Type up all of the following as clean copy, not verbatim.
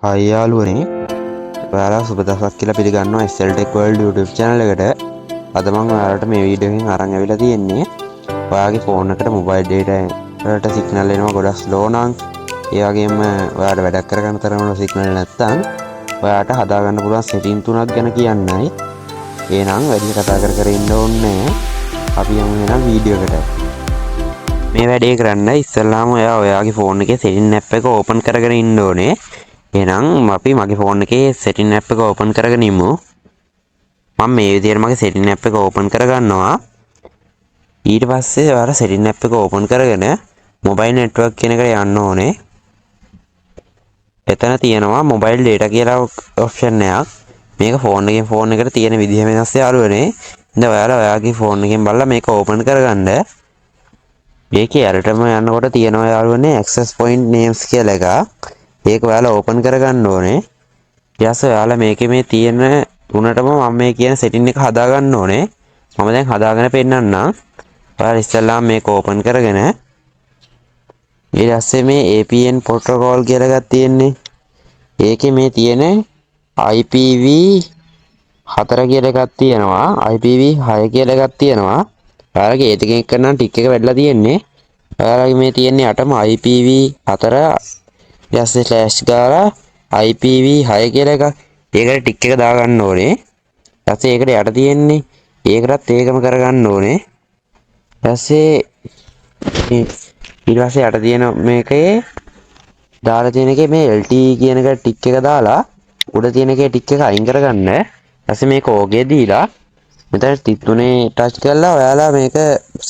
අයියාලුවනේ ඔයාලා සුබ දවසක් කියලා පිළිගන්නවා SL Tech World YouTube channel එකට. අද මම ඔයාලට මේ වීඩියෝ එකෙන් අරන් ඇවිල්ලා තියෙන්නේ ඔයාගේ ෆෝන් එකට mobile data වලට සිග්නල් එනවා ගොඩක් ස්ලෝ නම් ඒ වගේම ඔයාලට වැඩක් කරගන්න තරමට සිග්නල් නැත්නම් ඔයාලට හදාගන්න පුළුවන් setting තුනක් ගැන කියන්නයි. එහෙනම් වැඩි කතා කර ඉන්න ඕනේ නැහැ. අපි යමු එහෙනම් වීඩියෝ එකට. මේ වැඩේ කරන්න ඉස්සෙල්ලාම ඔයාගේ ෆෝන් එකේ setting app එක open කරගෙන ඉන්න ඕනේ. එහෙනම් අපි මගේ ෆෝන් එකේ setting app එක open කරගෙන ඉමු. මම මේ විදිහට මගේ setting app එක open කරගන්නවා. ඊට පස්සේ ඔයාලා setting app එක open කරගෙන mobile network කියන එකට යන්න ඕනේ. එතන තියෙනවා mobile data කියලා option එකක්. මේක ෆෝන් එකෙන් ෆෝන් එකට තියෙන විදිහ වෙනස් යාළුවනේ. ඉතින් ඔයාලා ඔයාගේ ෆෝන් එකෙන් බලලා මේක open කරගන්න. මේකේ අරටම යනකොට තියෙනවා යාළුවනේ access point names කියලා එකක්. ඒක ඔයාලා ඕපන් කරගන්න ඕනේ. ඊට පස්සේ ඔයාලා මේකේ මේ තියෙන තුනටම මම මේ කියන setting එක හදා ගන්න ඕනේ. මම දැන් හදාගෙන පෙන්නන්නම්. ඔයාලා ඉස්සෙල්ලාම මේක ඕපන් කරගෙන ඊට පස්සේ මේ APN protocol කියලා එකක් තියෙන්නේ. ඒකේ මේ තියෙන IPv4 කියලා එකක් තියෙනවා. IPv6 කියලා එකක් තියෙනවා. ඔයාලගේ ඒ දෙකෙන් කරන ටික් එක වැඩිලා තියෙන්නේ. ඔයාලගේ මේ තියෙන්නේ අටම IPv4 ඊටසේ ස්ලෑෂ් ගාලා IPv6 කියලා එකක්. ඒකට ටික් එක දාගන්න ඕනේ. ඊටසේ ඒකට යට තියෙන්නේ. ඒකටත් ඒකම කරගන්න ඕනේ. ඊටසේ ඊට පස්සේ යට තියෙන මේකේ දාලා තියෙන එකේ මේ LTE කියන එක ටික් එක දාලා උඩ තියෙන එකේ ටික් එක අයින් කරගන්න. ඊටසේ මේක ඕකේ දීලා මෙතන 33 ටච් කරලා ඔයාලා මේක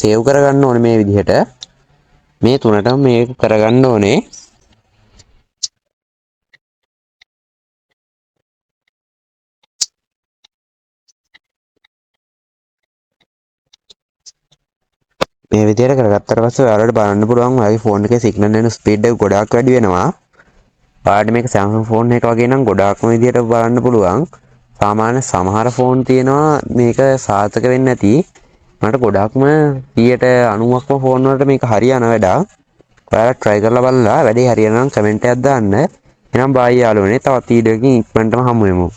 සේව් කරගන්න ඕනේ මේ විදිහට. මේ තුනටම මේක කරගන්න ඕනේ. මේ විදිහට කරගත්තට පස්සේ ඔයාලට බලන්න පුළුවන් ඔයාගේ ෆෝන් එකේ සිග්නල් එන ස්පීඩ් එක ගොඩාක් වැඩි වෙනවා. ඔයාලට මේක Samsung ෆෝන් එක වගේ නම් ගොඩාක්ම විදිහට බලන්න පුළුවන්. සාමාන්‍ය සමහර ෆෝන් තියෙනවා මේක සාර්ථක වෙන්නේ නැති. මට ගොඩාක්ම 90%ක්ම ෆෝන් වලට මේක හරියන වැඩක්. ඔයාලා try කරලා බලලා වැඩේ හරියනවා නම් කමෙන්ට් එකක් දාන්න. එහෙනම් බයි යාළුවනේ තවත් වීඩියෝ එකකින් ඉක්මනටම හමු වෙමු.